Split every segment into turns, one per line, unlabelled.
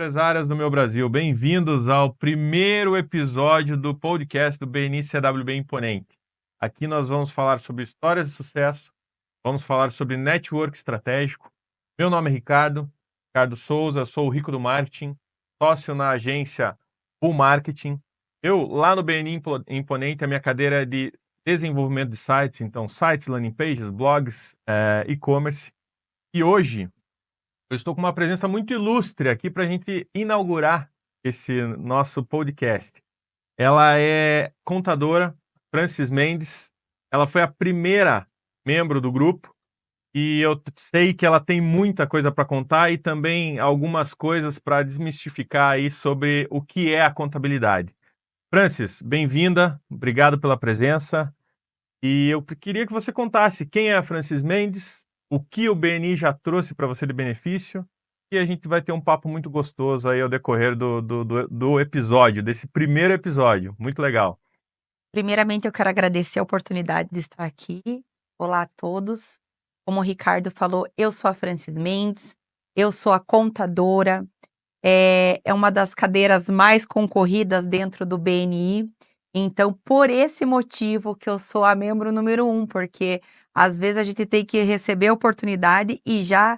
empresárias do meu Brasil, bem-vindos ao primeiro episódio do podcast do BNI CWB Imponente. Aqui nós vamos falar sobre histórias de sucesso, vamos falar sobre network estratégico. Meu nome é Ricardo Souza, sou o Rico do Marketing, sócio na agência Bull Marketing. Eu, lá no BNI Imponente, a minha cadeira é de desenvolvimento de sites, então sites, landing pages, blogs, e-commerce. E hoje eu estou com uma presença muito ilustre aqui para a gente inaugurar esse nosso podcast. Ela é contadora, Francis Mendes. Ela foi a primeira membro do grupo e eu sei que ela tem muita coisa para contar e também algumas coisas para desmistificar aí sobre o que é a contabilidade. Francis, bem-vinda, obrigado pela presença. E eu queria que você contasse quem é a Francis Mendes, o que o BNI já trouxe para você de benefício, e a gente vai ter um papo muito gostoso aí ao decorrer do episódio, desse primeiro episódio. Muito legal.
Primeiramente, eu quero agradecer a oportunidade de estar aqui. Olá a todos. Como o Ricardo falou, eu sou a Francis Mendes, eu sou a contadora, é uma das cadeiras mais concorridas dentro do BNI. Então, por esse motivo que eu sou a membro número 1, porque às vezes a gente tem que receber a oportunidade e já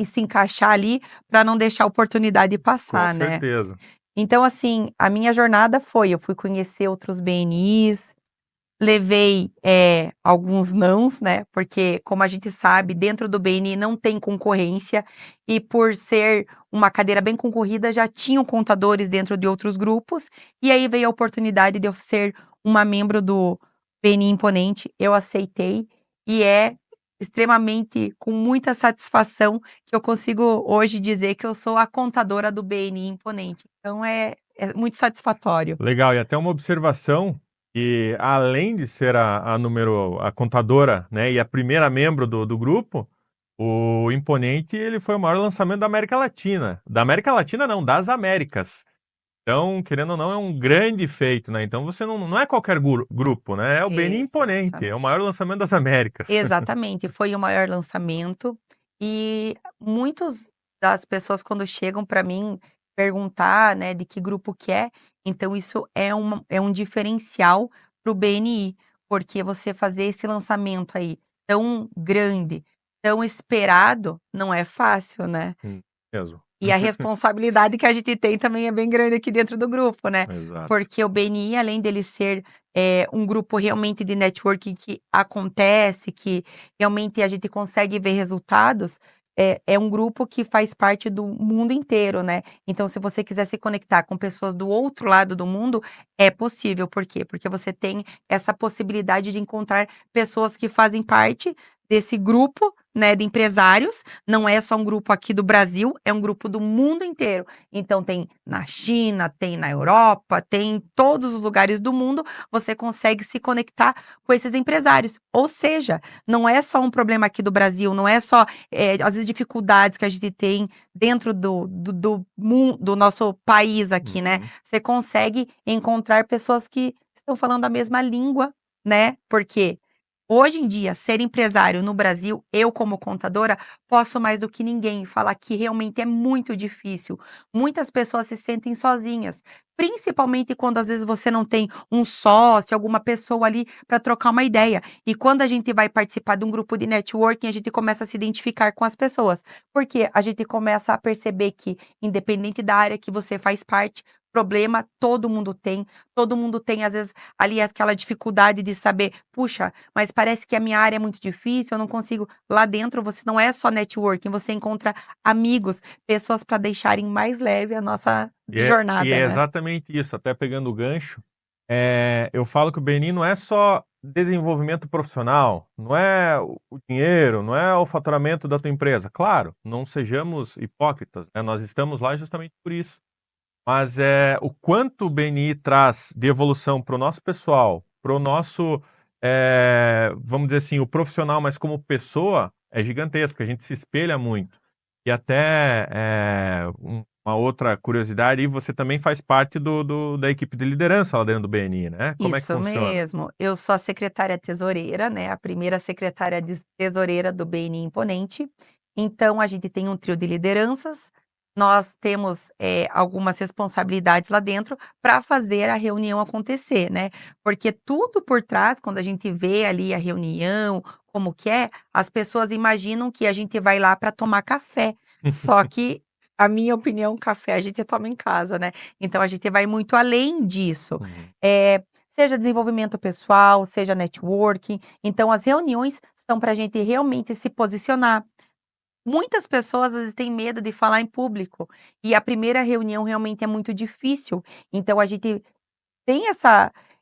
se encaixar ali para não deixar a oportunidade passar,
Com
né?
certeza.
Então, assim, a minha jornada eu fui conhecer outros BNIs, levei alguns nãos, né? Porque, como a gente sabe, dentro do BNI não tem concorrência, e por ser uma cadeira bem concorrida, já tinham contadores dentro de outros grupos, e aí veio a oportunidade de eu ser uma membro do BNI Imponente, eu aceitei, e é extremamente com muita satisfação que eu consigo hoje dizer que eu sou a contadora do BNI Imponente. Então é muito satisfatório.
Legal, e até uma observação que além de ser a contadora, né, e a primeira membro do grupo, o Imponente ele foi o maior lançamento da América Latina. Da América Latina não, das Américas. Então, querendo ou não, é um grande feito, né? Então você não é qualquer grupo, né? É o BNI Imponente, é o maior lançamento das Américas.
Exatamente, foi o maior lançamento. E muitos das pessoas, quando chegam para mim perguntar, né, de que grupo que é, então isso é um diferencial para o BNI, porque você fazer esse lançamento aí tão grande, tão esperado, não é fácil, né?
Mesmo.
E a responsabilidade que a gente tem também é bem grande aqui dentro do grupo, né?
Exato.
Porque o BNI, além dele ser um grupo realmente de networking que acontece, que realmente a gente consegue ver resultados, é um grupo que faz parte do mundo inteiro, né? Então, se você quiser se conectar com pessoas do outro lado do mundo, é possível. Por quê? Porque você tem essa possibilidade de encontrar pessoas que fazem parte desse grupo, né, de empresários. Não é só um grupo aqui do Brasil, é um grupo do mundo inteiro. Então tem na China, tem na Europa, tem em todos os lugares do mundo, você consegue se conectar com esses empresários. Ou seja, não é só um problema aqui do Brasil, não é só às vezes dificuldades que a gente tem dentro do nosso país aqui, né? Você consegue encontrar pessoas que estão falando a mesma língua, né? Porque hoje em dia, ser empresário no Brasil, eu como contadora, posso mais do que ninguém falar que realmente é muito difícil. Muitas pessoas se sentem sozinhas, principalmente quando às vezes você não tem um sócio, alguma pessoa ali para trocar uma ideia. E quando a gente vai participar de um grupo de networking, a gente começa a se identificar com as pessoas, porque a gente começa a perceber que, independente da área que você faz parte, problema todo mundo tem às vezes ali aquela dificuldade de saber, puxa, mas parece que a minha área é muito difícil, eu não consigo. Lá dentro você não é só networking, você encontra amigos, pessoas para deixarem mais leve a nossa jornada,
É
né?
exatamente isso, até pegando o gancho. Eu falo que o BNI não é só desenvolvimento profissional, não é o dinheiro, não é o faturamento da tua empresa. Claro, não sejamos hipócritas, né? Nós estamos lá justamente por isso. Mas o quanto o BNI traz de evolução para o nosso pessoal, para o nosso, vamos dizer assim, o profissional, mas como pessoa, é gigantesco, a gente se espelha muito. E até uma outra curiosidade, e você também faz parte da equipe de liderança lá dentro do BNI, né? Como é que
Isso
funciona?
mesmo. Eu sou a secretária tesoureira, né? A primeira secretária tesoureira do BNI Imponente. Então, a gente tem um trio de lideranças. nós temos algumas responsabilidades lá dentro para fazer a reunião acontecer, né? Porque tudo por trás, quando a gente vê ali a reunião, como que é, as pessoas imaginam que a gente vai lá para tomar café. Só que, a minha opinião, café a gente toma em casa, né? Então a gente vai muito além disso.
Uhum.
Seja desenvolvimento pessoal, seja networking. Então, as reuniões são para a gente realmente se posicionar. Muitas pessoas às vezes têm medo de falar em público, e a primeira reunião realmente é muito difícil, então a gente tem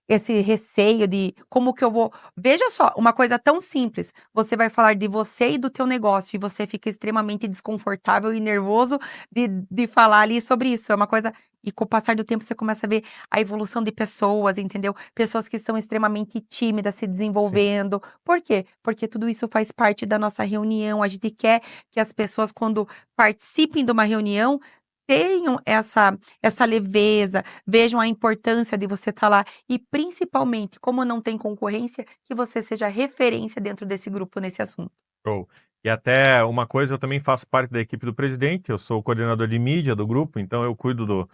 esse receio de como que eu vou veja só, uma coisa tão simples, você vai falar de você e do teu negócio e você fica extremamente desconfortável e nervoso de falar ali sobre isso, é uma coisa e com o passar do tempo você começa a ver a evolução de pessoas, entendeu? Pessoas que são extremamente tímidas se
Sim.
desenvolvendo. Por quê? Porque tudo isso faz parte da nossa reunião, a gente quer que as pessoas quando participem de uma reunião, tenham essa leveza, vejam a importância de você estar lá e principalmente, como não tem concorrência, que você seja referência dentro desse grupo nesse assunto.
Show. E até uma coisa, eu também faço parte da equipe do presidente, eu sou o coordenador de mídia do grupo, então eu cuido do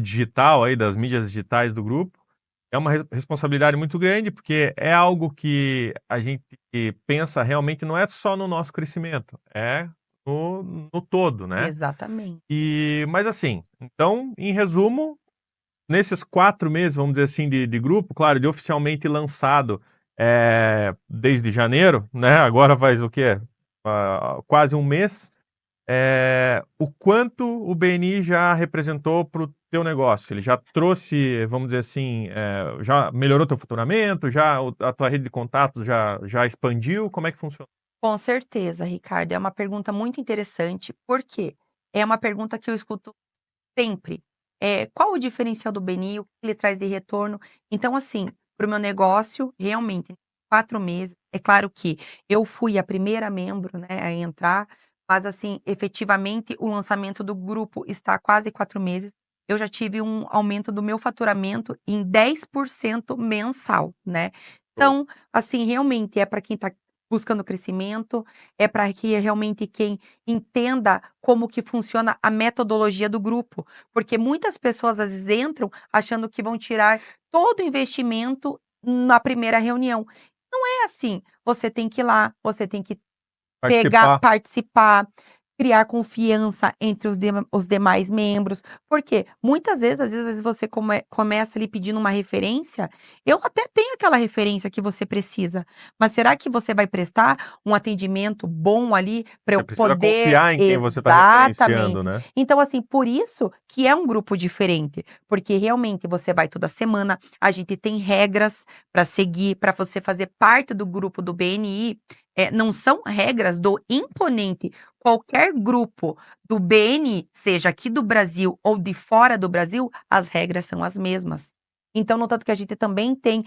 digital aí, das mídias digitais do grupo. É uma responsabilidade muito grande, porque é algo que a gente pensa realmente não é só no nosso crescimento, é no todo, né?
Exatamente.
Mas assim, então, em resumo, nesses 4 meses, vamos dizer assim, de grupo, claro, de oficialmente lançado desde janeiro, né? Agora faz o quê? Quase um mês. O quanto o BNI já representou para o teu negócio? Ele já trouxe, vamos dizer assim, já melhorou teu faturamento? Já a tua rede de contatos já expandiu? Como é que funciona?
Com certeza, Ricardo, é uma pergunta muito interessante, porque é uma pergunta que eu escuto sempre. Qual o diferencial do BNI, o que ele traz de retorno? Então, assim, para o meu negócio, realmente, em 4 meses, é claro que eu fui a primeira membro, né, a entrar, mas assim, efetivamente, o lançamento do grupo está há quase 4 meses. Eu já tive um aumento do meu faturamento em 10% mensal, né.
Show.
Então, assim, realmente é para quem está buscando crescimento, é para que realmente quem entenda como que funciona a metodologia do grupo, porque muitas pessoas às vezes entram achando que vão tirar todo o investimento na primeira reunião. Não é assim, você tem que ir lá, você tem que pegar,
Participar.
participar, criar confiança entre os demais membros, porque muitas vezes, às vezes você começa ali pedindo uma referência, eu até tenho aquela referência que você precisa, mas será que você vai prestar um atendimento bom ali para eu
Você precisa
poder
confiar em quem você está referenciando,
exatamente.
né?
Então, assim, por isso que é um grupo diferente, porque realmente você vai toda semana, a gente tem regras para seguir, para você fazer parte do grupo do BNI, não são regras do imponente. Qualquer grupo do BNI, seja aqui do Brasil ou de fora do Brasil, as regras são as mesmas. Então, no tanto que a gente também tem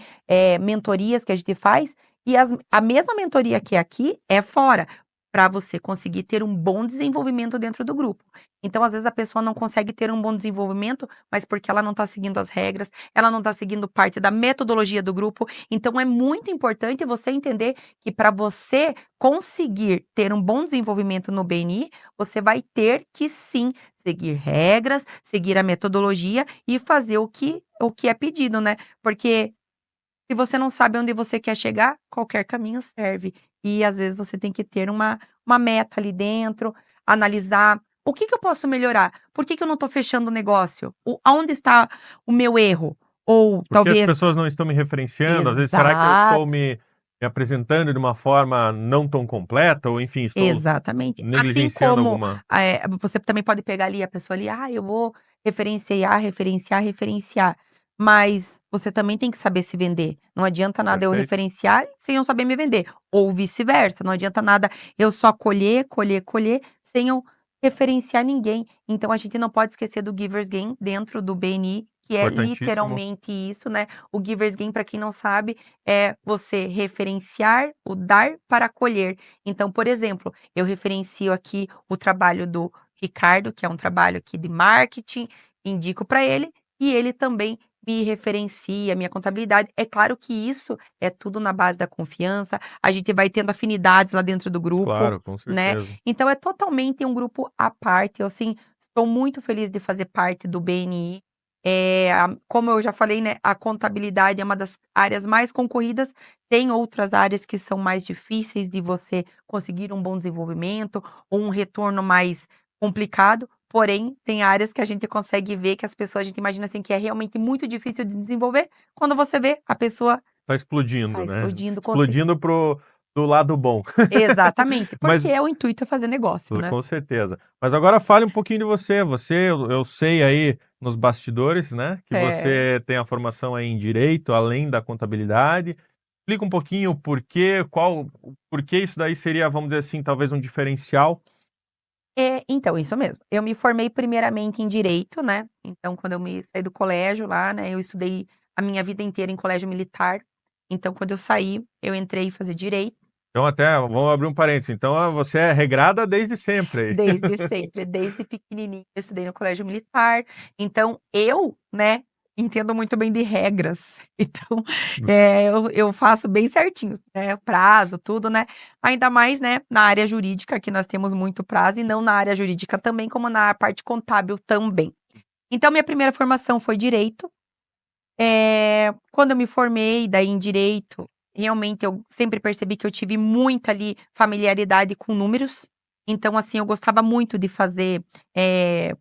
mentorias que a gente faz, e a mesma mentoria que é aqui é fora, para você conseguir ter um bom desenvolvimento dentro do grupo. Então, às vezes, a pessoa não consegue ter um bom desenvolvimento, mas porque ela não está seguindo as regras, ela não está seguindo parte da metodologia do grupo. Então, é muito importante você entender que para você conseguir ter um bom desenvolvimento no BNI, você vai ter que sim seguir regras, seguir a metodologia e fazer o que é pedido, né? Porque se você não sabe onde você quer chegar, qualquer caminho serve. E às vezes você tem que ter uma meta ali dentro, analisar o que que eu posso melhorar? Por que que eu não estou fechando o negócio? Aonde está o meu erro? Ou
Porque as
talvez.
pessoas não estão me referenciando? Às vezes, será que eu estou
Exato.
me apresentando de uma forma não tão completa? Ou, enfim, estou
Exatamente. Assim
negligenciando
como,
alguma.
você também pode pegar ali a pessoa ali: "Ah, eu vou referenciar, referenciar, referenciar", mas você também tem que saber se vender. Não adianta nada eu
Perfeito?
referenciar sem eu saber me vender, ou vice-versa, não adianta nada eu só colher, colher, colher, sem eu referenciar ninguém. Então a gente não pode esquecer do Givers Gain dentro do BNI, que é
Importantíssimo.
literalmente isso, né. O Givers Gain, para quem não sabe, é você referenciar o dar para colher. Então, por exemplo, eu referencio aqui o trabalho do Ricardo, que é um trabalho aqui de marketing, indico para ele, e ele também me referencia, minha contabilidade. É claro que isso é tudo na base da confiança, a gente vai tendo afinidades lá dentro do grupo,
Claro, com
né.
certeza.
Então é totalmente um grupo à parte, eu assim, Estou muito feliz de fazer parte do BNI. Como eu já falei, né, a contabilidade é uma das áreas mais concorridas. Tem outras áreas que são mais difíceis de você conseguir um bom desenvolvimento ou um retorno mais complicado. Porém, tem áreas que a gente consegue ver que as pessoas, a gente imagina assim que é realmente muito difícil de desenvolver. Quando você vê, a pessoa
Tá explodindo,
tá
né?
explodindo.
Explodindo do lado bom.
Exatamente, porque
Mas
o intuito é fazer negócio, né?
com certeza. Mas agora fale um pouquinho de você. Eu sei aí nos bastidores, né, que você tem a formação aí em direito, além da contabilidade. Explica um pouquinho por que isso daí seria, vamos dizer assim, talvez um diferencial.
Então, isso mesmo. Eu me formei primeiramente em direito, né? Então, quando eu me saí do colégio lá, né, eu estudei a minha vida inteira em colégio militar. Então, quando eu saí, eu entrei fazer direito.
Então, até, vamos abrir um parênteses. Então, você é regrada desde sempre aí.
Desde sempre, desde pequenininha, eu estudei no colégio militar. Então, eu, né, entendo muito bem de regras. Então, eu faço bem certinho, né, prazo, tudo, né. Ainda mais, né, na área jurídica, que nós temos muito prazo, e não na área jurídica também, como na parte contábil também. Então, minha primeira formação foi direito. Quando eu me formei, daí em direito, realmente eu sempre percebi que eu tive muita ali familiaridade com números. Então, assim, eu gostava muito de fazer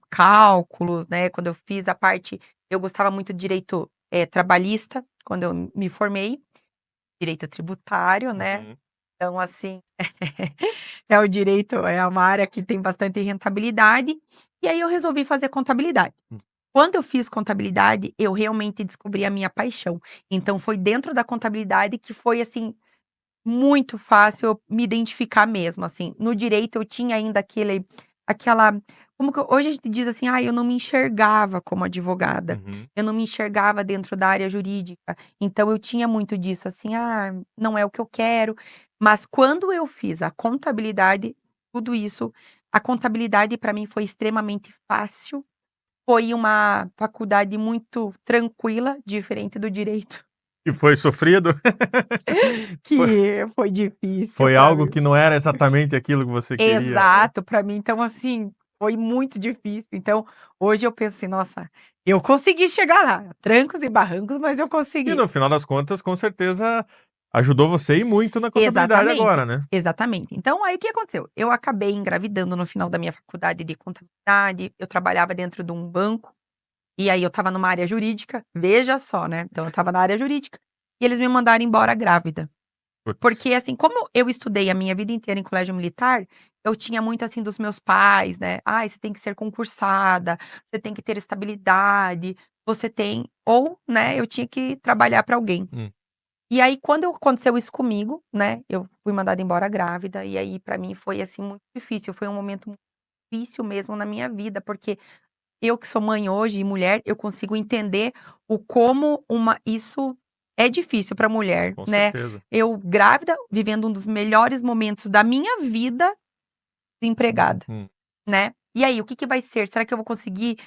cálculos, né? Quando eu fiz a parte, eu gostava muito de direito trabalhista, quando eu me formei, direito tributário, né?
Uhum.
Então, assim, o direito é uma área que tem bastante rentabilidade. E aí eu resolvi fazer contabilidade. Quando eu fiz contabilidade, eu realmente descobri a minha paixão. Então foi dentro da contabilidade que foi, assim, muito fácil eu me identificar mesmo, assim. No direito eu tinha ainda aquela como que hoje a gente diz assim: "Ai, eu não me enxergava como advogada,
Uhum.
eu não me enxergava dentro da área jurídica". Então eu tinha muito disso, assim: "Ah, não é o que eu quero". Mas quando eu fiz a contabilidade, tudo isso a contabilidade para mim foi extremamente fácil. Foi uma faculdade muito tranquila, diferente do direito,
E foi sofrido? Foi,
que foi difícil
foi
para
algo
mim.
que não era exatamente aquilo que você queria, né?
Exato, para mim, então assim, foi muito difícil. Então, hoje eu penso assim: "Nossa, eu consegui chegar lá, trancos e barrancos, mas eu
E
consegui".
no final das contas, com certeza, ajudou você e muito na contabilidade
Exatamente,
agora, né?
exatamente. Então aí o que aconteceu? Eu acabei engravidando no final da minha faculdade de contabilidade, eu trabalhava dentro de um banco. E aí eu estava numa área jurídica, veja só, né, então eu estava na área jurídica, e eles me mandaram embora grávida.
Putz.
Porque, assim, como eu estudei a minha vida inteira em colégio militar, eu tinha muito, assim, dos meus pais, né, "Ai, você tem que ser concursada, você tem que ter estabilidade, você tem", ou, né, eu tinha que trabalhar para alguém.
Hum.
E aí quando aconteceu isso comigo, né, eu fui mandada embora grávida, e aí para mim foi, assim, muito difícil, foi um momento muito difícil mesmo na minha vida, porque eu que sou mãe hoje e mulher, eu consigo entender o como isso é difícil para mulher,
Com
né.
certeza.
Eu grávida, vivendo um dos melhores momentos da minha vida, desempregada,
Hum.
né. E aí, o que que vai ser? Será que eu vou conseguir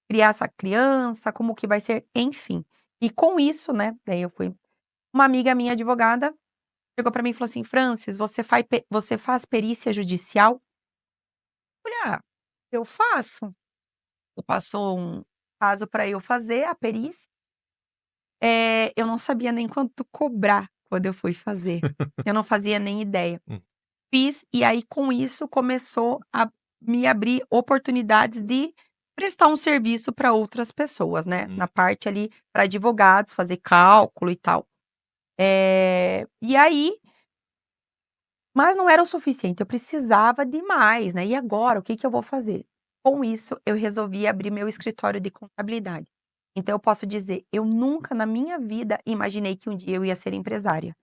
criar essa criança? Como que vai ser? Enfim. E com isso, né, daí eu fui uma amiga minha advogada chegou para mim e falou assim: "Frances, você faz perícia judicial?" Eu falei: "Ah, eu faço". Passou um caso para eu fazer a perícia. Eu não sabia nem quanto cobrar quando eu fui fazer. Eu não fazia nem ideia.
Hum.
Fiz, e aí com isso começou a me abrir oportunidades de prestar um serviço para outras pessoas, né,
Uhum.
na parte ali para advogados, fazer cálculo e tal. E aí mas não era o suficiente, eu precisava de mais, né, e agora o que que eu vou fazer? Com isso, eu resolvi abrir meu escritório de contabilidade. Então eu posso dizer, eu nunca na minha vida imaginei que um dia eu ia ser empresária.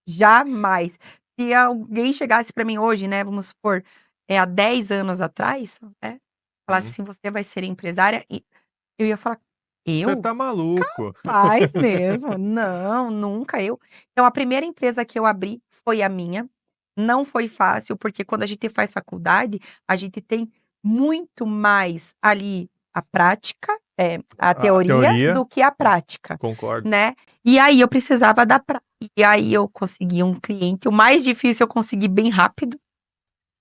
Jamais. Se alguém chegasse para mim hoje, né, vamos supor, há 10 anos atrás, né, falasse
Uhum.
assim: "Você vai ser empresária", e eu ia falar:
Você
"Eu?
tá maluco.
Faz mesmo? Não, nunca eu". Então a primeira empresa que eu abri foi a minha. Não foi fácil, porque quando a gente faz faculdade, a gente tem muito mais ali a prática, a
A
teoria,
teoria,
do que a prática,
concordo.
né. E aí eu precisava e aí eu consegui um cliente, o mais difícil eu consegui bem rápido,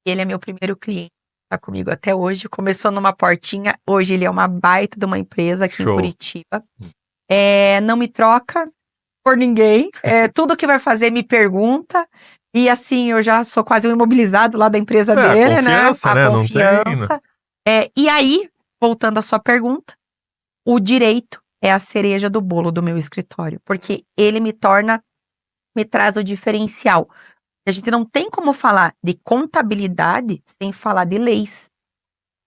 ele é meu primeiro cliente. tá comigo até hoje. Começou numa portinha, hoje ele é uma baita de uma empresa aqui em
Show.
Curitiba. Não me troca por ninguém. Tudo que vai fazer me pergunta. E assim, eu já sou quase um imobilizado lá da empresa dele,
A confiança, né?
A
Não tem, né?
confiança. E aí, voltando à sua pergunta, o direito é a cereja do bolo do meu escritório, porque ele me traz o diferencial. A gente não tem como falar de contabilidade sem falar de leis.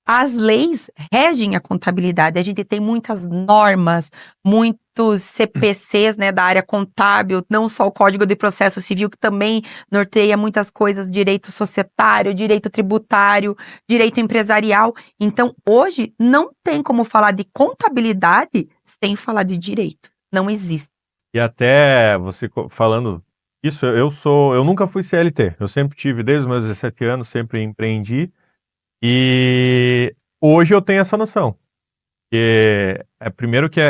As leis regem a contabilidade. A gente tem muitas normas, muitos CPCs, né, da área contábil, não só o Código de Processo Civil, que também norteia muitas coisas, direito societário, direito tributário, direito empresarial. Então, hoje, não tem como falar de contabilidade sem falar de direito. Não existe.
E até você falando isso, eu nunca fui CLT. Eu sempre tive, desde os meus 17 anos, sempre empreendi. E hoje eu tenho essa noção. Que primeiro que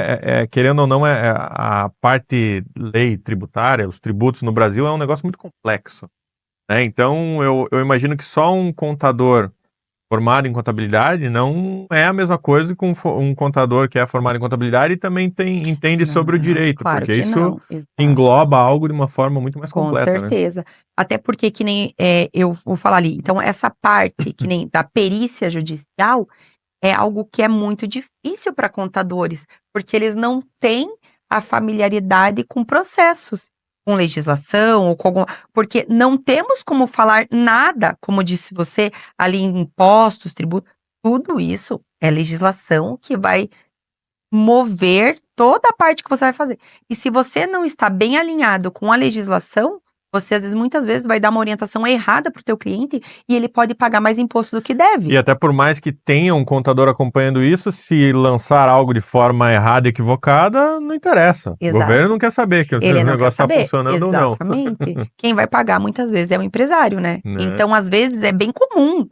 querendo ou não, a parte lei tributária, os tributos no Brasil é um negócio muito complexo, né? Então eu imagino que só um contador formado em contabilidade não é a mesma coisa que um contador que é formado em contabilidade e também entende sobre o direito,
claro
porque
que
isso
não. Exato.
engloba algo de uma forma muito mais completa,
Com certeza. Até porque, que nem eu vou falar ali, então essa parte, que nem da perícia judicial, é algo que é muito difícil para contadores, porque eles não têm a familiaridade com processos, com legislação, ou com alguma, porque não temos como falar nada, como disse você, ali em impostos, tributos, tudo isso é legislação que vai mover toda a parte que você vai fazer. E se você não está bem alinhado com a legislação, você muitas vezes vai dar uma orientação errada para o teu cliente e ele pode pagar mais imposto do que deve.
E até por mais que tenha um contador acompanhando isso, se lançar algo de forma errada, equivocada, não interessa.
Exato.
O governo não quer saber que o negócio está funcionando ou não.
Exatamente. Quem vai pagar muitas vezes é o empresário, né? Então, às vezes, é bem comum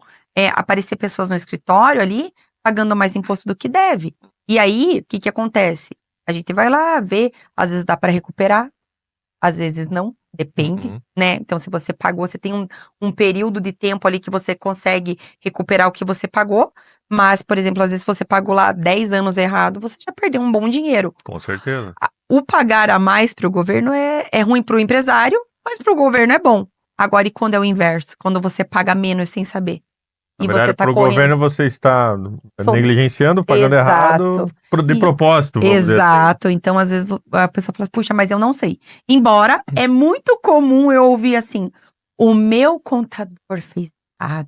aparecer pessoas no escritório ali pagando mais imposto do que deve. E aí, o que acontece? A gente vai lá ver, às vezes dá para recuperar, às vezes não, depende, né? Então, se você pagou, você tem um período de tempo ali que você consegue recuperar o que você pagou, mas, por exemplo, às vezes você pagou lá 10 anos errado, você já perdeu um bom dinheiro.
Com certeza.
O pagar a mais para o governo é ruim para o empresário, mas para o governo é bom. Agora, e quando é o inverso? Quando você paga menos sem saber?
Na verdade, para o governo você está negligenciando, pagando errado de propósito, vamos dizer assim.
Exato. Então, às vezes, a pessoa fala, puxa, mas eu não sei. Embora, é muito comum eu ouvir assim, o meu contador fez errado.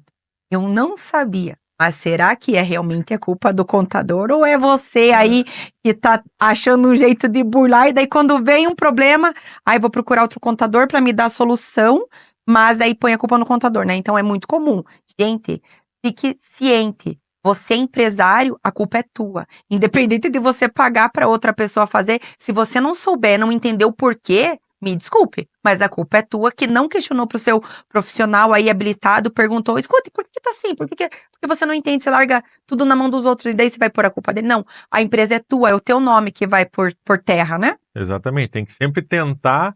Eu não sabia. Mas será que é realmente a culpa do contador? Ou é você aí que tá achando um jeito de burlar e daí quando vem um problema, aí vou procurar outro contador para me dar a solução, mas aí põe a culpa no contador, né? Então, é muito comum. Gente, fique ciente, você é empresário, a culpa é tua. Independente de você pagar para outra pessoa fazer, se você não souber, não entender o porquê, me desculpe, mas a culpa é tua que não questionou pro seu profissional aí habilitado, perguntou, escute, por que tá assim? Porque você não entende, você larga tudo na mão dos outros e daí você vai pôr a culpa dele? Não, a empresa é tua, é o teu nome que vai por terra, né?
Exatamente, tem que sempre tentar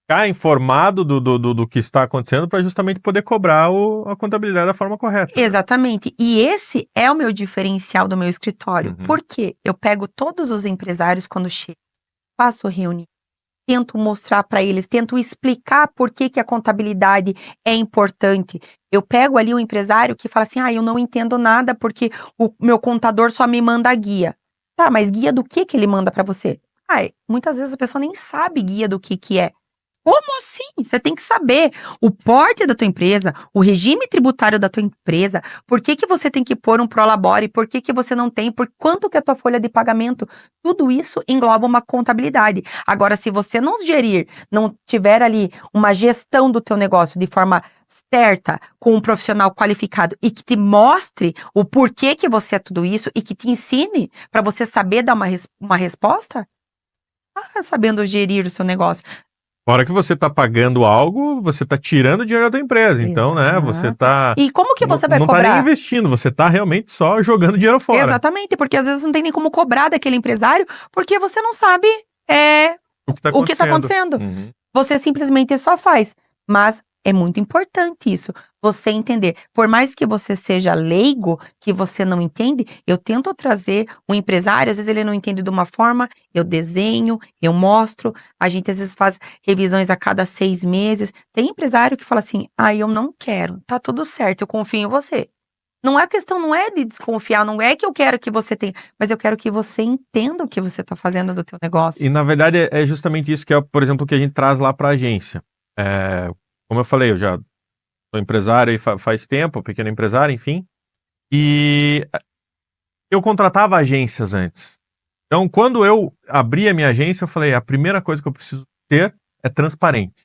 ficar informado do que está acontecendo para justamente poder cobrar a contabilidade da forma correta.
Exatamente. E esse é o meu diferencial do meu escritório. Por quê? Eu pego todos os empresários quando chegam, faço reunião, tento mostrar para eles, tento explicar por que a contabilidade é importante. Eu pego ali um empresário que fala assim, eu não entendo nada porque o meu contador só me manda guia. Tá, mas guia do que ele manda para você? Muitas vezes a pessoa nem sabe guia do que é. Como assim? Você tem que saber o porte da tua empresa, o regime tributário da tua empresa, por que você tem que pôr um prolabore, por que você não tem, por quanto que é a tua folha de pagamento. Tudo isso engloba uma contabilidade. Agora, se você não gerir, não tiver ali uma gestão do teu negócio de forma certa, com um profissional qualificado e que te mostre o porquê que você é tudo isso e que te ensine para você saber dar uma resposta, sabendo gerir o seu negócio.
Fora que você está pagando algo, você está tirando dinheiro da tua empresa. Então, né, você está...
E como que você vai cobrar?
Não está nem investindo, você está realmente só jogando dinheiro fora.
Exatamente, porque às vezes não tem nem como cobrar daquele empresário, porque você não sabe o que está acontecendo. Você simplesmente só faz. Mas é muito importante isso. você entender. Por mais que você seja leigo, que você não entende, eu tento trazer um empresário, às vezes ele não entende de uma forma, eu desenho, eu mostro, a gente às vezes faz revisões a cada 6 meses. Tem empresário que fala assim, eu não quero, tá tudo certo, eu confio em você. Não é a questão, não é de desconfiar, não é que eu quero que você tenha, mas eu quero que você entenda o que você está fazendo do teu negócio.
E na verdade é justamente isso que é, por exemplo, o que a gente traz lá para a agência. Como eu falei, eu já sou empresário e faz tempo, pequeno empresário, enfim. E eu contratava agências antes. Então, quando eu abri a minha agência, eu falei, a primeira coisa que eu preciso ter é transparente.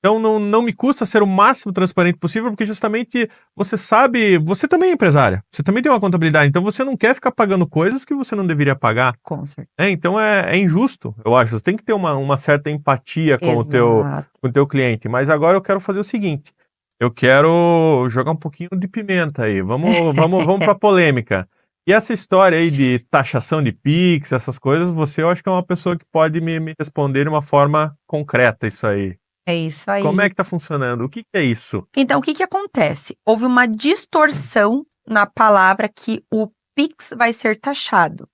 Então, não me custa ser o máximo transparente possível, porque justamente você sabe, você também é empresária, você também tem uma contabilidade, então você não quer ficar pagando coisas que você não deveria pagar.
Com certeza.
Então é injusto, eu acho. Você tem que ter uma certa empatia com
Exato.
o teu cliente. Mas agora eu quero fazer o seguinte, eu quero jogar um pouquinho de pimenta aí, vamos pra polêmica. E essa história aí de taxação de Pix, essas coisas, eu acho que é uma pessoa que pode me responder de uma forma concreta isso aí.
É isso aí.
Como é que tá funcionando? O que é isso?
Então, o que acontece? Houve uma distorção na palavra que o Pix vai ser taxado.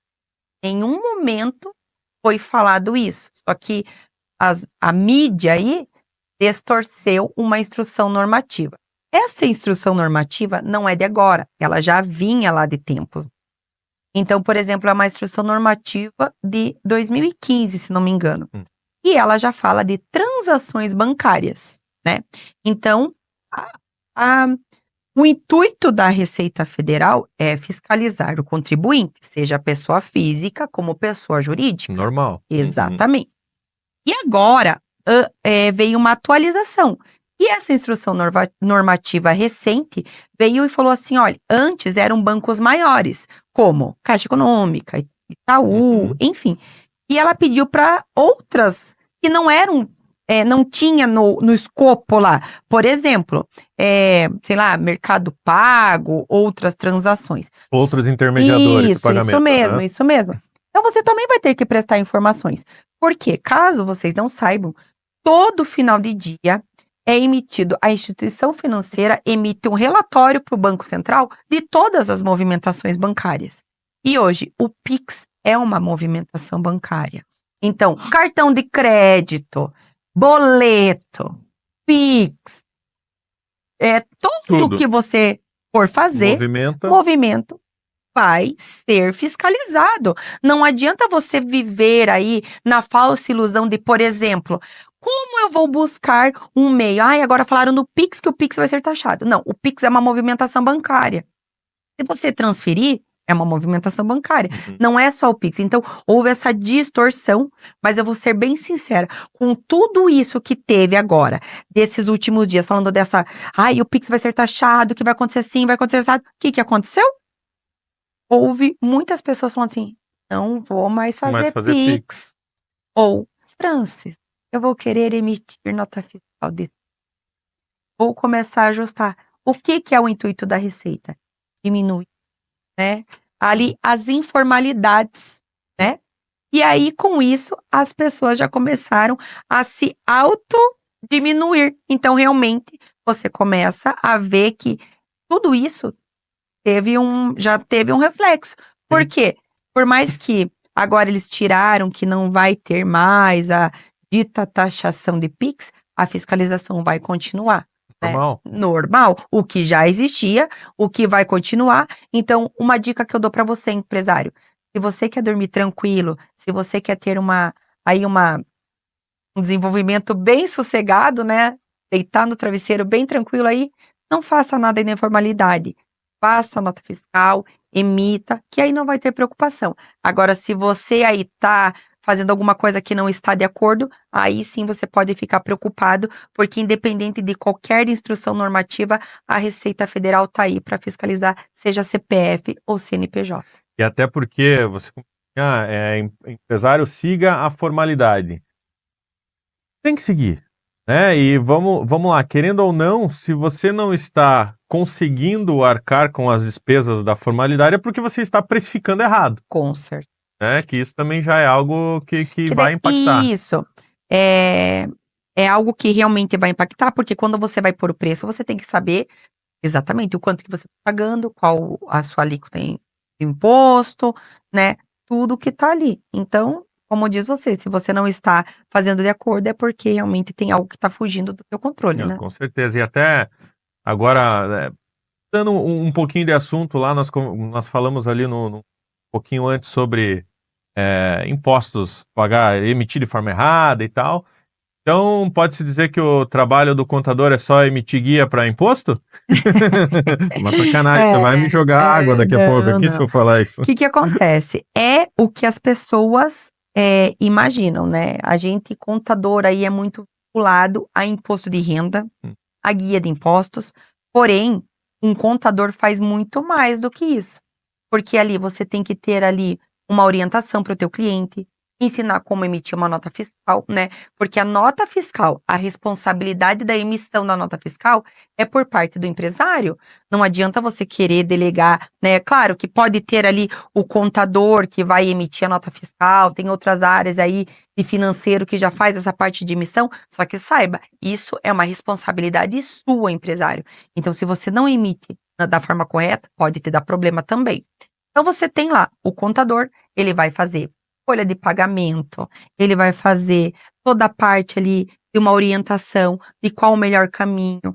Em um momento foi falado isso, só que a mídia aí distorceu uma instrução normativa. Essa instrução normativa não é de agora, ela já vinha lá de tempos. Então, por exemplo, é uma instrução normativa de 2015, se não me engano. E ela já fala de transações bancárias, né? Então, o intuito da Receita Federal é fiscalizar o contribuinte, seja pessoa física como pessoa jurídica.
Normal.
Exatamente. E agora veio uma atualização. E essa instrução normativa recente veio e falou assim, olha, antes eram bancos maiores, como Caixa Econômica, Itaú, enfim. E ela pediu para outras que não eram, não tinha no escopo lá. Por exemplo, sei lá, Mercado Pago, outras transações.
Outros intermediadores de pagamento.
Isso mesmo, isso mesmo. Então você também vai ter que prestar informações. Porque, caso vocês não saibam, todo final de dia é emitido, a instituição financeira emite um relatório para o Banco Central de todas as movimentações bancárias. E hoje, o Pix é uma movimentação bancária. Então, cartão de crédito, boleto, Pix, tudo que você for fazer, movimento vai ser fiscalizado. Não adianta você viver aí na falsa ilusão de, por exemplo, como eu vou buscar um meio? Agora falaram no Pix que o Pix vai ser taxado. Não, o Pix é uma movimentação bancária. Se você transferir, é uma movimentação bancária. Não é só o Pix. Então, houve essa distorção, mas eu vou ser bem sincera. Com tudo isso que teve agora, desses últimos dias, falando dessa, o Pix vai ser taxado, que vai acontecer assim, vai acontecer assim. O que aconteceu? Houve muitas pessoas falando assim, não vou mais fazer Pix. Ou, Francis, eu vou querer emitir nota fiscal de... Vou começar a ajustar. O que é o intuito da Receita? Diminui, né? Ali as informalidades, né? E aí, com isso, as pessoas já começaram a se auto-diminuir. Então, realmente, você começa a ver que tudo isso já teve um reflexo. Por quê? Por mais que agora eles tiraram que não vai ter mais a dita taxação de Pix, a fiscalização vai continuar.
Normal.
Né? Normal. O que já existia, o que vai continuar. Então, uma dica que eu dou para você, empresário. Se você quer dormir tranquilo, se você quer ter um desenvolvimento bem sossegado, né? Deitar no travesseiro bem tranquilo aí, não faça nada de informalidade. Faça nota fiscal, emita, que aí não vai ter preocupação. Agora, se você aí tá fazendo alguma coisa que não está de acordo, aí sim você pode ficar preocupado, porque independente de qualquer instrução normativa, a Receita Federal tá aí para fiscalizar, seja CPF ou CNPJ.
E até porque você, empresário, siga a formalidade. Tem que seguir, né? E vamos lá, querendo ou não, se você não está conseguindo arcar com as despesas da formalidade, é porque você está precificando errado.
Com certeza.
Que isso também já é algo que vai impactar.
Isso. é algo que realmente vai impactar, porque quando você vai pôr o preço, você tem que saber exatamente o quanto que você está pagando, qual a sua alíquota em imposto, né? Tudo que tá ali. Então, como diz você, se você não está fazendo de acordo, é porque realmente tem algo que tá fugindo do teu controle, né?
Com certeza. E até agora, dando um pouquinho de assunto lá, nós falamos ali um pouquinho antes sobre impostos, emitir de forma errada e tal. Então, pode-se dizer que o trabalho do contador é só emitir guia para imposto? Uma sacanagem, você vai me jogar água daqui a pouco aqui se eu falar isso.
O que acontece? É o que as pessoas imaginam, né? A gente, contador, aí é muito vinculado a imposto de renda, a guia de impostos, porém, um contador faz muito mais do que isso. Porque ali você tem que ter ali uma orientação para o teu cliente, ensinar como emitir uma nota fiscal, né? Porque a nota fiscal, a responsabilidade da emissão da nota fiscal é por parte do empresário. Não adianta você querer delegar, né? Claro que pode ter ali o contador que vai emitir a nota fiscal, tem outras áreas aí de financeiro que já faz essa parte de emissão, só que saiba, isso é uma responsabilidade sua, empresário. Então, se você não emite da forma correta, pode te dar problema também. Então, você tem lá o contador, ele vai fazer folha de pagamento, ele vai fazer toda a parte ali de uma orientação de qual o melhor caminho.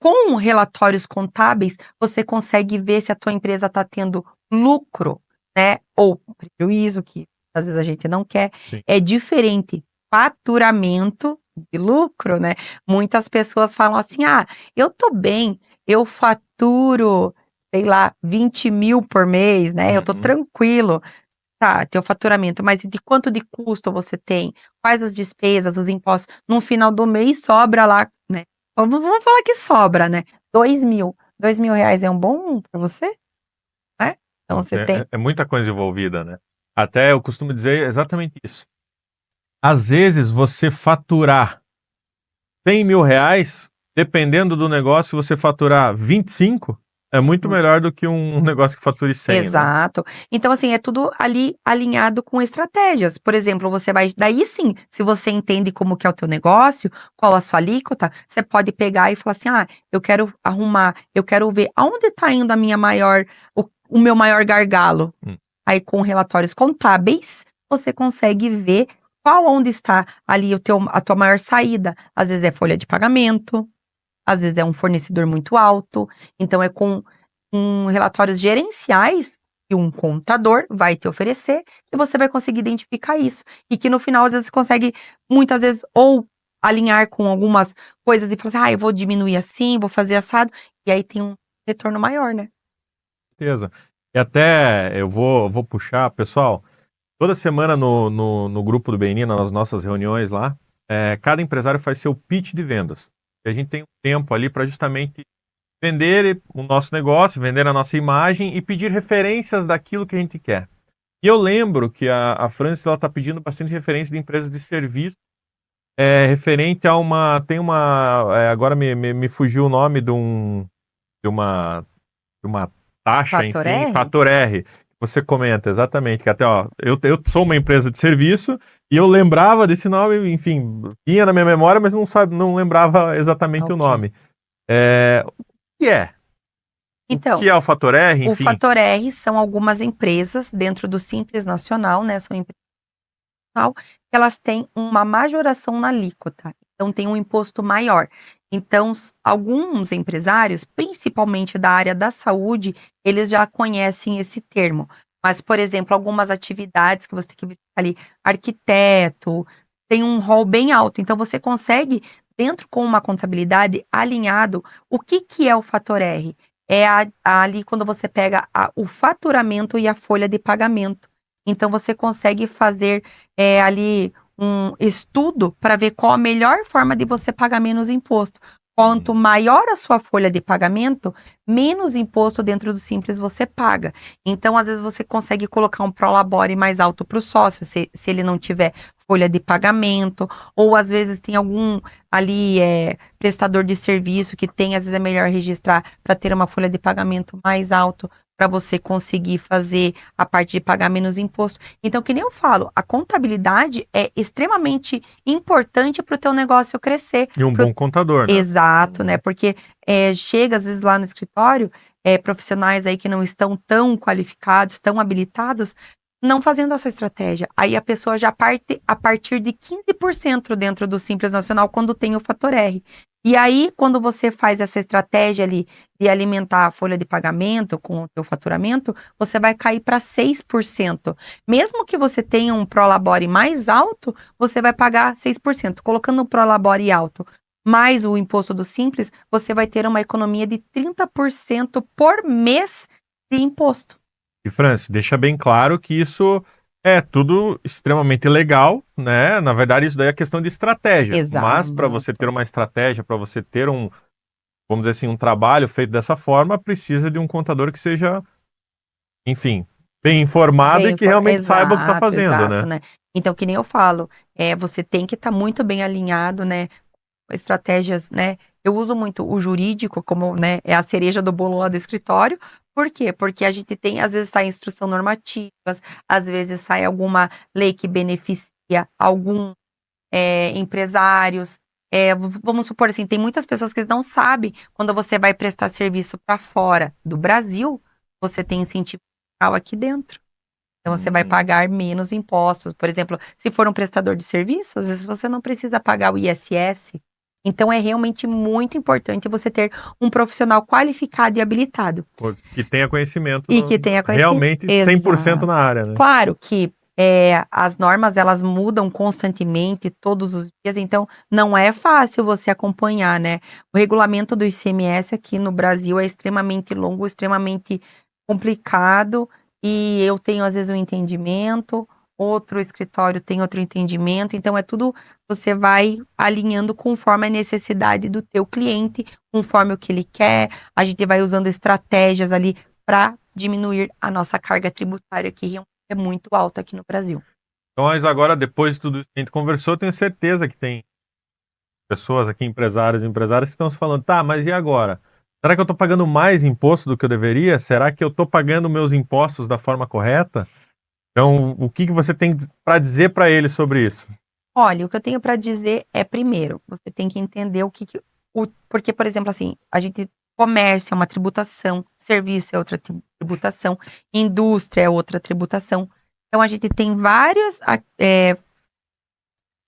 Com relatórios contábeis, você consegue ver se a tua empresa está tendo lucro, né? Ou prejuízo, que às vezes a gente não quer.
Sim.
É diferente faturamento de lucro, né? Muitas pessoas falam assim, eu tô bem, eu faturo, sei lá, 20 mil por mês, né? Eu tô tranquilo. Tá, teu faturamento, mas de quanto de custo você tem? Quais as despesas, os impostos? No final do mês sobra lá, né? Vamos falar que sobra, né? 2 mil. 2 mil reais é um bom para você? Né? Então você tem.
É muita coisa envolvida, né? Até eu costumo dizer exatamente isso. Às vezes você faturar 100 mil reais, dependendo do negócio, você faturar 25, é muito melhor do que um negócio que fature 100,
Exato.
né?
Então, assim, é tudo ali alinhado com estratégias. Por exemplo, você vai. Daí sim, se você entende como que é o teu negócio, qual a sua alíquota, você pode pegar e falar assim: eu quero arrumar, eu quero ver aonde está indo a minha maior, o meu maior gargalo. Aí, com relatórios contábeis, você consegue ver onde está ali a tua maior saída. Às vezes é folha de pagamento, às vezes é um fornecedor muito alto. Então, é com relatórios gerenciais que um contador vai te oferecer, que você vai conseguir identificar isso. E que no final, às vezes, você consegue, muitas vezes, ou alinhar com algumas coisas e falar assim, eu vou diminuir assim, vou fazer assado, e aí tem um retorno maior, né?
Certeza. E até eu vou puxar, pessoal, toda semana no grupo do BNI, nas nossas reuniões lá, cada empresário faz seu pitch de vendas. E a gente tem um tempo ali para justamente vender o nosso negócio, vender a nossa imagem e pedir referências daquilo que a gente quer. E eu lembro que a Francis está pedindo bastante referência de empresas de serviço, referente a agora me fugiu o nome de uma taxa,
Fator
enfim,
R?
Fator R. Você comenta, exatamente, que até, eu sou uma empresa de serviço e eu lembrava desse nome, enfim, vinha na minha memória, mas não lembrava exatamente o nome. O que é?
Então,
o que é o Fator R?
o
Enfim.
Fator R são algumas empresas dentro do Simples Nacional, né? São empresas que elas têm uma majoração na alíquota. Então, tem um imposto maior. Então, alguns empresários, principalmente da área da saúde, eles já conhecem esse termo. Mas, por exemplo, algumas atividades que você tem que verificar ali, arquiteto, tem um rol bem alto. Então, você consegue, dentro com uma contabilidade alinhado, o que é o Fator R? É ali quando você pega o faturamento e a folha de pagamento. Então, você consegue fazer ali um estudo para ver qual a melhor forma de você pagar menos imposto. Quanto maior a sua folha de pagamento, menos imposto dentro do Simples você paga. Então, às vezes, você consegue colocar um prolabore mais alto para o sócio, se ele não tiver folha de pagamento, ou às vezes tem algum ali prestador de serviço que tem, às vezes é melhor registrar para ter uma folha de pagamento mais alto para você conseguir fazer a parte de pagar menos imposto. Então, que nem eu falo, a contabilidade é extremamente importante para o teu negócio crescer.
E um bom contador, né?
Exato, né? Porque chega às vezes lá no escritório, profissionais aí que não estão tão qualificados, tão habilitados, não fazendo essa estratégia. Aí a pessoa já parte a partir de 15% dentro do Simples Nacional quando tem o fator R. E aí, quando você faz essa estratégia ali de alimentar a folha de pagamento com o teu faturamento, você vai cair para 6%. Mesmo que você tenha um Prolabore mais alto, você vai pagar 6%. Colocando um Prolabore alto mais o imposto do Simples, você vai ter uma economia de 30% por mês de imposto.
E, Franci, deixa bem claro que isso é tudo extremamente legal, né? Na verdade, isso daí é questão de estratégia.
Exato.
Mas para você ter uma estratégia, para você ter vamos dizer assim, um trabalho feito dessa forma, precisa de um contador que seja, enfim, bem informado e que realmente saiba o que está fazendo, né?
Então, que nem eu falo, você tem que estar muito bem alinhado, né? Estratégias, né? Eu uso muito o jurídico como, né, é a cereja do bolo lá do escritório. Por quê? Porque a gente tem, às vezes sai instrução normativa, às vezes sai alguma lei que beneficia algum empresários. Vamos supor assim, tem muitas pessoas que não sabem, quando você vai prestar serviço para fora do Brasil, você tem incentivo fiscal aqui dentro. Então, você vai pagar menos impostos. Por exemplo, se for um prestador de serviços, às vezes você não precisa pagar o ISS. Então, é realmente muito importante você ter um profissional qualificado e habilitado.
Que tenha conhecimento.
E que tenha conhecimento.
Realmente 100% na área, né?
Claro que as normas, elas mudam constantemente, todos os dias. Então, não é fácil você acompanhar, né? O regulamento do ICMS aqui no Brasil é extremamente longo, extremamente complicado. E eu tenho, às vezes, um entendimento, outro escritório tem outro entendimento. Então, é tudo, você vai alinhando conforme a necessidade do teu cliente, conforme o que ele quer. A gente vai usando estratégias ali para diminuir a nossa carga tributária, que é muito alta aqui no Brasil.
Então, mas agora, depois de tudo isso que a gente conversou, eu tenho certeza que tem pessoas aqui, empresários que estão se falando, tá, mas e agora? Será que eu estou pagando mais imposto do que eu deveria? Será que eu estou pagando meus impostos da forma correta? Então, o que você tem para dizer para eles sobre isso?
Olha, o que eu tenho para dizer é, primeiro, você tem que entender porque, por exemplo, assim, a gente, comércio é uma tributação, serviço é outra tributação, indústria é outra tributação. Então, a gente tem vários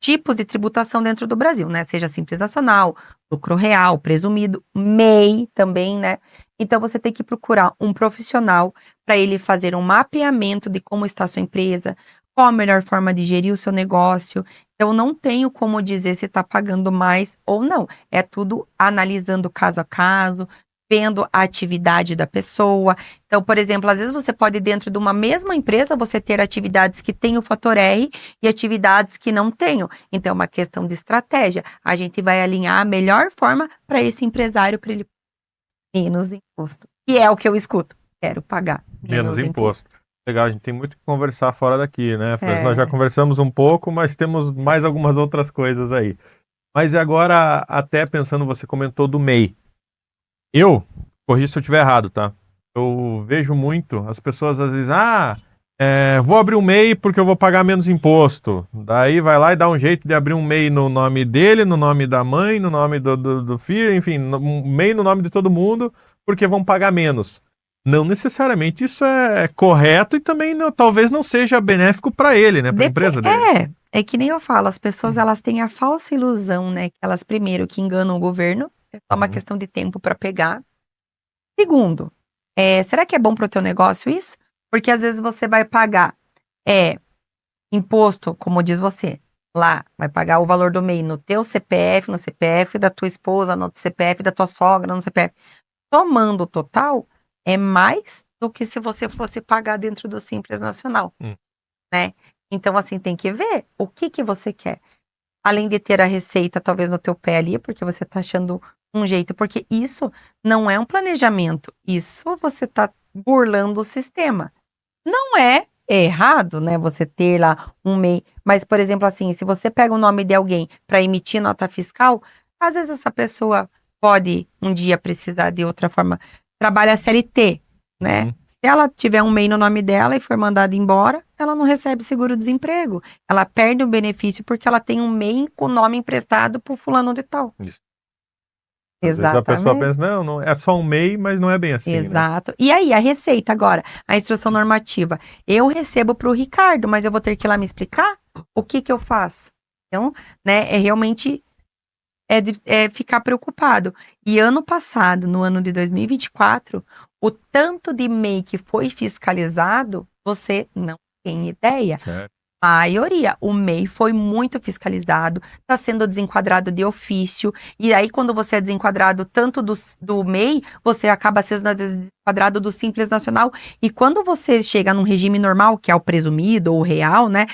tipos de tributação dentro do Brasil, né? Seja Simples Nacional, lucro real, presumido, MEI também, né? Então, você tem que procurar um profissional para ele fazer um mapeamento de como está a sua empresa, qual a melhor forma de gerir o seu negócio. Então, não tenho como dizer se está pagando mais ou não. É tudo analisando caso a caso, vendo a atividade da pessoa. Então, por exemplo, às vezes você pode, dentro de uma mesma empresa, você ter atividades que têm o fator R e atividades que não tenham. Então, é uma questão de estratégia. A gente vai alinhar a melhor forma para esse empresário, para ele pagar menos imposto. E é o que eu escuto. Quero pagar menos imposto.
Legal, a gente tem muito que conversar fora daqui, né? Nós já conversamos um pouco, mas temos mais algumas outras coisas aí. Mas agora, até pensando, você comentou do MEI. Corrija se eu estiver errado, tá? Eu vejo muito as pessoas às vezes, vou abrir um MEI porque eu vou pagar menos imposto. Daí vai lá e dá um jeito de abrir um MEI no nome dele, no nome da mãe, no nome do filho, enfim, um MEI no nome de todo mundo, porque vão pagar menos. Não necessariamente isso é correto e também talvez não seja benéfico para ele, né? Para a empresa dele.
É que nem eu falo, as pessoas elas têm a falsa ilusão, né? Que elas, primeiro, que enganam o governo, é só uma questão de tempo para pegar. Segundo, será que é bom para o teu negócio isso? Porque às vezes você vai pagar imposto, como diz você, lá, vai pagar o valor do MEI no teu CPF, no CPF da tua esposa, no CPF da tua sogra, no CPF. Somando o total, é mais do que se você fosse pagar dentro do Simples Nacional, né? Então, assim, tem que ver o que você quer. Além de ter a receita, talvez, no teu pé ali, porque você tá achando um jeito. Porque isso não é um planejamento. Isso você tá burlando o sistema. Não é errado, né? Você ter lá um MEI. Mas, por exemplo, assim, se você pega o nome de alguém para emitir nota fiscal, às vezes essa pessoa pode um dia precisar de outra forma. Trabalha CLT, né? Se ela tiver um MEI no nome dela e for mandada embora, ela não recebe seguro-desemprego. Ela perde o benefício porque ela tem um MEI com nome emprestado por fulano de tal.
Isso. Às vezes a pessoa pensa, não, é só um MEI, mas não é bem assim, né?
Exato. E aí, a receita agora, a instrução normativa. Eu recebo para o Ricardo, mas eu vou ter que ir lá me explicar o que eu faço. Então, né, é realmente ficar preocupado. E ano passado, no ano de 2024, o tanto de MEI que foi fiscalizado, você não tem ideia.
Certo.
A maioria, o MEI foi muito fiscalizado, está sendo desenquadrado de ofício, e aí quando você é desenquadrado tanto do MEI, você acaba sendo desenquadrado do Simples Nacional, e quando você chega num regime normal, que é o presumido ou o real, né,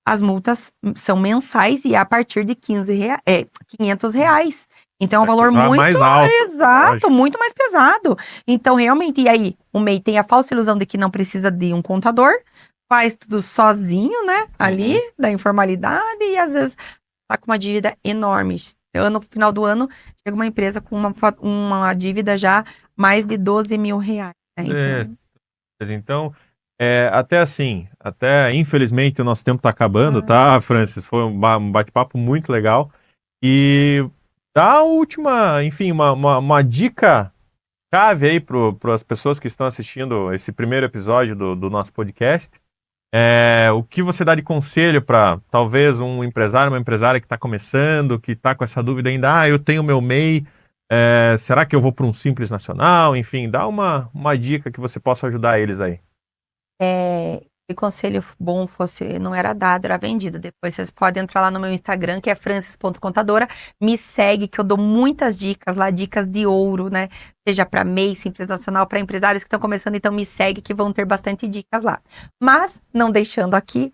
as multas são mensais e é a partir de R$500. Então é um valor muito
mais alto.
Exato,
Lógico.
muito mais pesado. Então realmente, e aí, o MEI tem a falsa ilusão de que não precisa de um contador, faz tudo sozinho, né? Ali, da informalidade, e às vezes tá com uma dívida enorme. No final do ano, chega uma empresa com uma dívida já mais de R$12 mil. Né?
Então, até assim, infelizmente o nosso tempo tá acabando, tá, Francis? Foi um bate-papo muito legal. E dá a última, enfim, uma dica chave aí para as pessoas que estão assistindo esse primeiro episódio do nosso podcast. O que você dá de conselho para talvez um empresário, uma empresária que está começando, que está com essa dúvida ainda, eu tenho meu MEI, será que eu vou para um Simples Nacional? Enfim, dá uma dica que você possa ajudar eles aí.
Se conselho bom fosse, não era dado, era vendido. Depois vocês podem entrar lá no meu Instagram, que é francis.contadora. Me segue, que eu dou muitas dicas lá, dicas de ouro, né? Seja para MEI, Simples Nacional, para empresários que estão começando. Então me segue, que vão ter bastante dicas lá. Mas, não deixando aqui,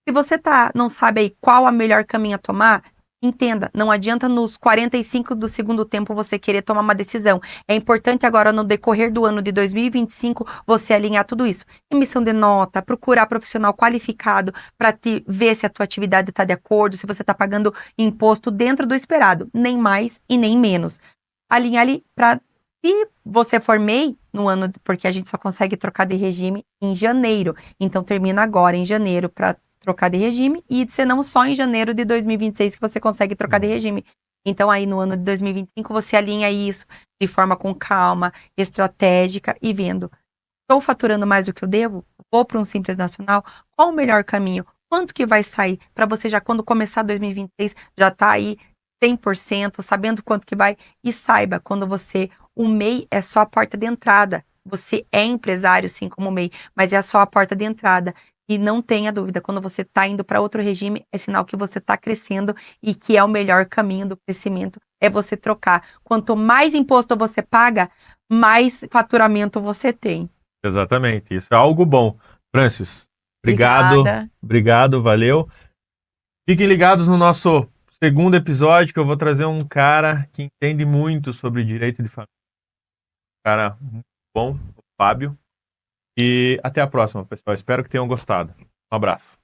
se você não sabe aí qual a melhor caminho a tomar, entenda, não adianta nos 45 do segundo tempo você querer tomar uma decisão. É importante agora, no decorrer do ano de 2025, você alinhar tudo isso. Emissão de nota, procurar profissional qualificado para te ver se a tua atividade está de acordo, se você está pagando imposto dentro do esperado, nem mais e nem menos. Alinhar ali para, se você for MEI no ano, porque a gente só consegue trocar de regime em janeiro, então termina agora em janeiro para trocar de regime, e senão só em janeiro de 2026 que você consegue trocar de regime. Então aí no ano de 2025 você alinha isso de forma com calma, estratégica e vendo, estou faturando mais do que eu devo? Vou para um Simples Nacional? Qual o melhor caminho? Quanto que vai sair? Para você já quando começar 2026 já tá aí 100%, sabendo quanto que vai, e saiba, o MEI é só a porta de entrada. Você é empresário sim como MEI, mas é só a porta de entrada. E não tenha dúvida, quando você está indo para outro regime, é sinal que você está crescendo e que é o melhor caminho do crescimento, é você trocar. Quanto mais imposto você paga, mais faturamento você tem.
Exatamente, isso é algo bom. Francis, obrigado.
Obrigada.
Obrigado, valeu. Fiquem ligados no nosso segundo episódio, que eu vou trazer um cara que entende muito sobre direito de família. Um cara muito bom, o Fábio. E até a próxima, pessoal. Espero que tenham gostado. Um abraço.